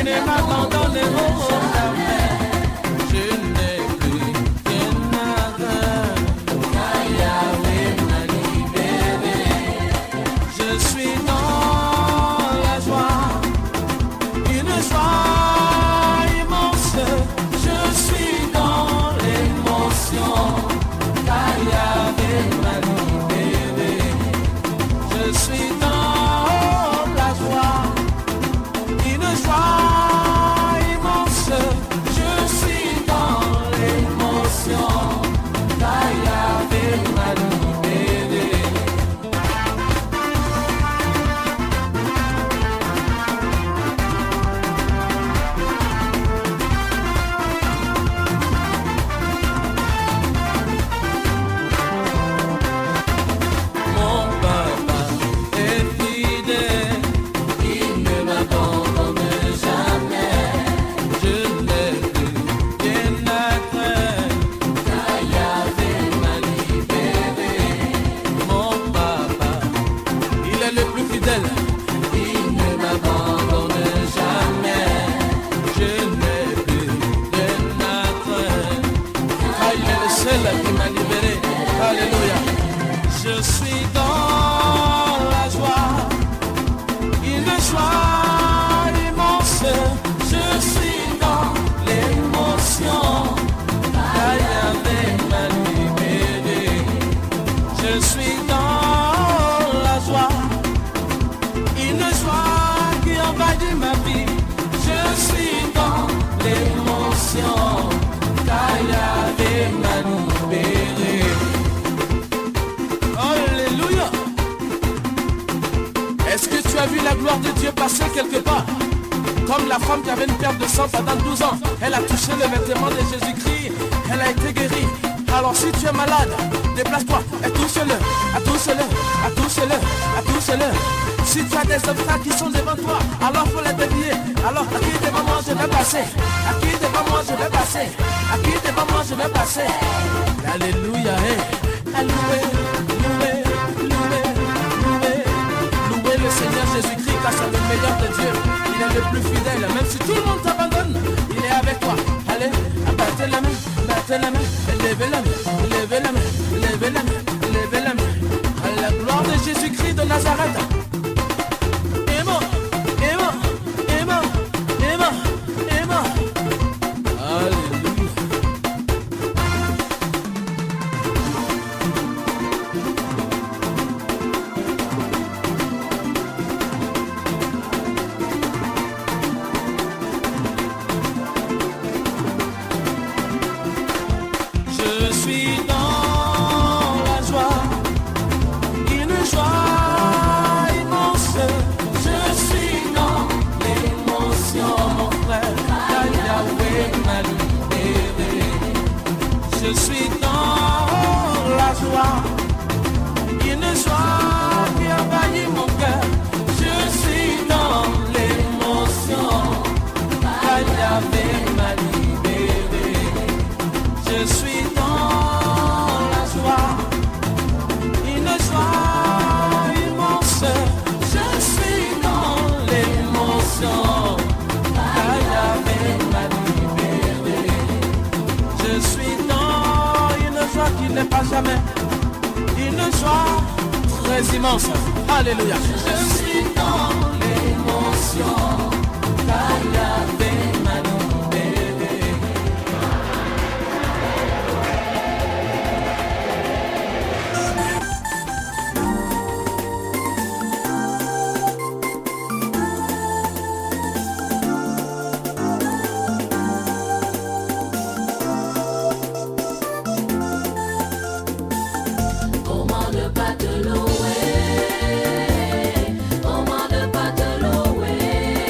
ne m'abandonneront jamais. Je n'ai plus rien à craindre, car Yahweh m'a libéré. Je suis dans la joie, une joie immense. Je suis dans l'émotion, car Yahweh m'a libéré. Je suis dans la joie, une joie immense. Je suis dans l'émotion, car Yahweh m'a libéré. Mon papa est fidèle, il ne m'abandonne jamais. Je n'ai plus rien à craindre, car Yahweh m'a libéré. Mon papa, il est le plus fidèle, il ne m'abandonne jamais. Je n'ai plus rien à craindre, car il est le seul qui m'a libéré. Alléluia. Je suis dans la joie, une joie immense. Je suis dans l'émotion, car Yahweh m'a libéré. Je suis dans la joie, une joie qui envahit ma vie. Je suis dans l'émotion, car Yahweh m'a libéré. Alléluia. Est-ce que tu as vu la gloire de Dieu passer quelque part? Comme la femme qui avait une perte de sang pendant 12 ans, elle a touché le vêtement de Jésus-Christ, elle a été guérie. Alors si tu es malade, déplace-toi et touche-le, touche-le. Si tu as des obstacles qui sont devant toi, alors faut les dévier. Alors à qui devant moi je vais passer? À qui devant moi je vais passer? À qui devant moi je vais passer? Alléluia, louez le Seigneur Jésus-Christ, car c'est le meilleur de Dieu. Il est le plus fidèle, même si tout le monde t'abandonne, il est avec toi. Allez, battez la main, levez la main, levez la main, levez la main, levez la main. À la gloire de Jésus-Christ de Nazareth. Aimant. Alléluia. Je suis dans la joie, une joie immense. Je suis dans l'émotion, mon frère, car Yahweh m'a libéré. Je suis dans la joie, une joie qui envahit mon cœur. Je suis dans l'émotion, car Yahweh m'a libéré. Je suis dans la joie, une joie immense. Je suis dans l'émotion, car Yahweh m'a libéré. Je suis dans une joie qui n'est pas jamais, une joie très immense. Alléluia. Je suis dans l'émotion, car Yahweh m'a libéré. Comment ne pas te louer? Comment ne pas te louer?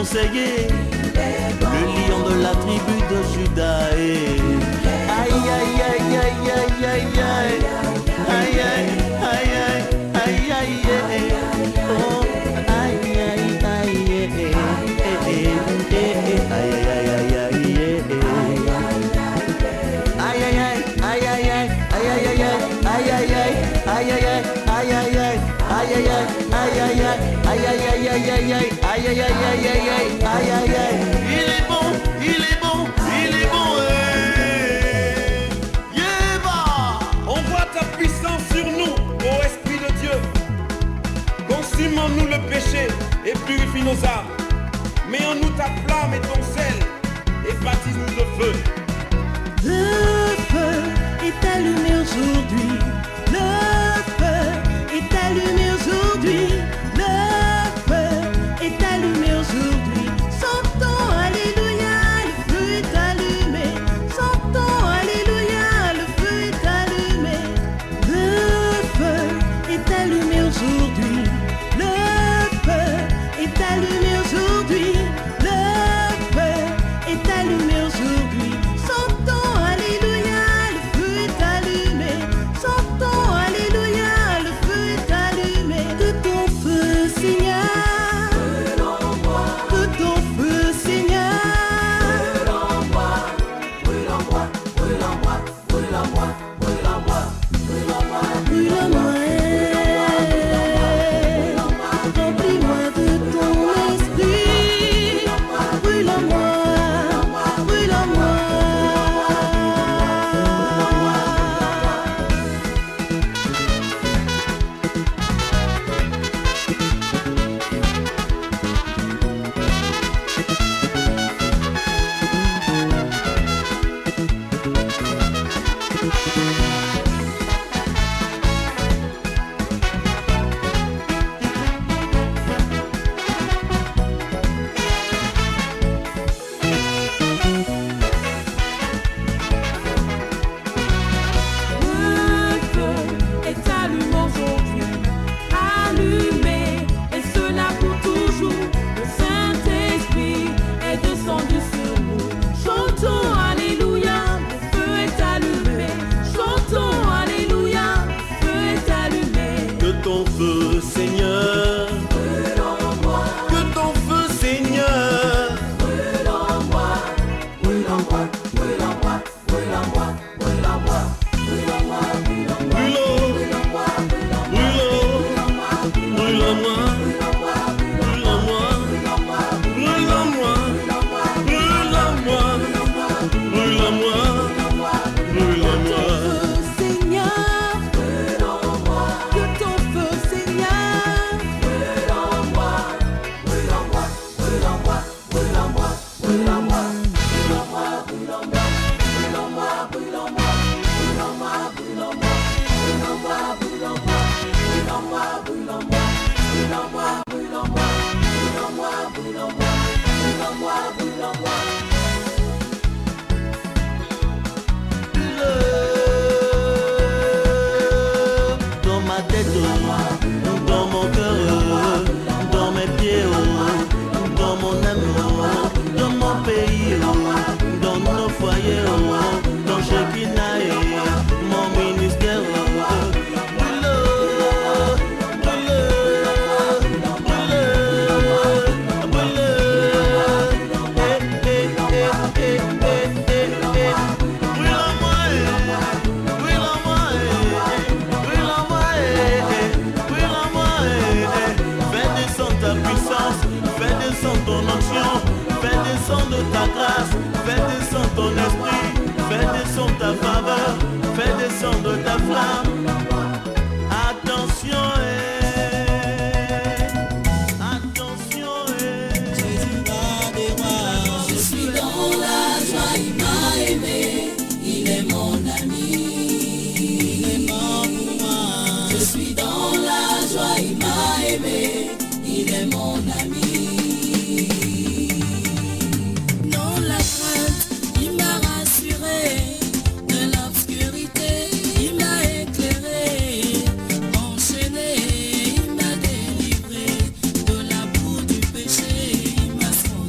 conseiller, le lion de la tribu de Juda. Aïe aïe aïe aïe aïe aïe aïe aïe aïe aïe aïe aïe oh aïe aïe aïe il est bon, il est bon, il est bon. On voit ta puissance sur nous, ô Esprit de Dieu. Consume en nous le péché et purifie nos âmes. Mets en nous ta flamme et ton sel et baptise-nous de feu. Le feu est allumé aujourd'hui. Le feu est allumé aujourd'hui. Le feu est allumé aujourd'hui. Chantons Alléluia, le feu est allumé. Chantons Alléluia, le feu est allumé. Le feu est allumé aujourd'hui. Le feu est allumé aujourd'hui. Le feu est allumé aujourd'hui. Chantons Alléluia, le feu est allumé. Chantons Alléluia, le feu est allumé. Que ton feu, Seigneur, que ton feu, Seigneur, brûle-moi, remplis-moi de ton esprit, brûle-moi, brûle-moi. Le feu est allumé aujourd'hui, allumé, et cela pour toujours. Le Saint-Esprit est descendu sur nous. Chantons Alléluia, le feu est allumé. Chantons Alléluia, le feu est allumé. Que ton feu, Seigneur, que ton feu, Seigneur, Que ton feu, Seigneur, dans ma tête, dans mon cœur, dans mes pieds, dans mon amour, dans mon pays, dans nos foyers, dans Shekinah et mon ministère. Fais descendre ton onction, fais descendre ta grâce, fais descendre ton esprit, fais descendre ta faveur, fais descendre ta flamme. Attention, attention, je suis dans la joie, il m'a aimé, il est mon ami, il est mort pour moi. Je suis dans la joie, il m'a aimé, il est mon ami. Dans la crainte, il m'a rassuré, de l'obscurité, il m'a éclairé, enchaîné, il m'a délivré, de la boue du péché, il m'a sauvé.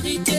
vérité.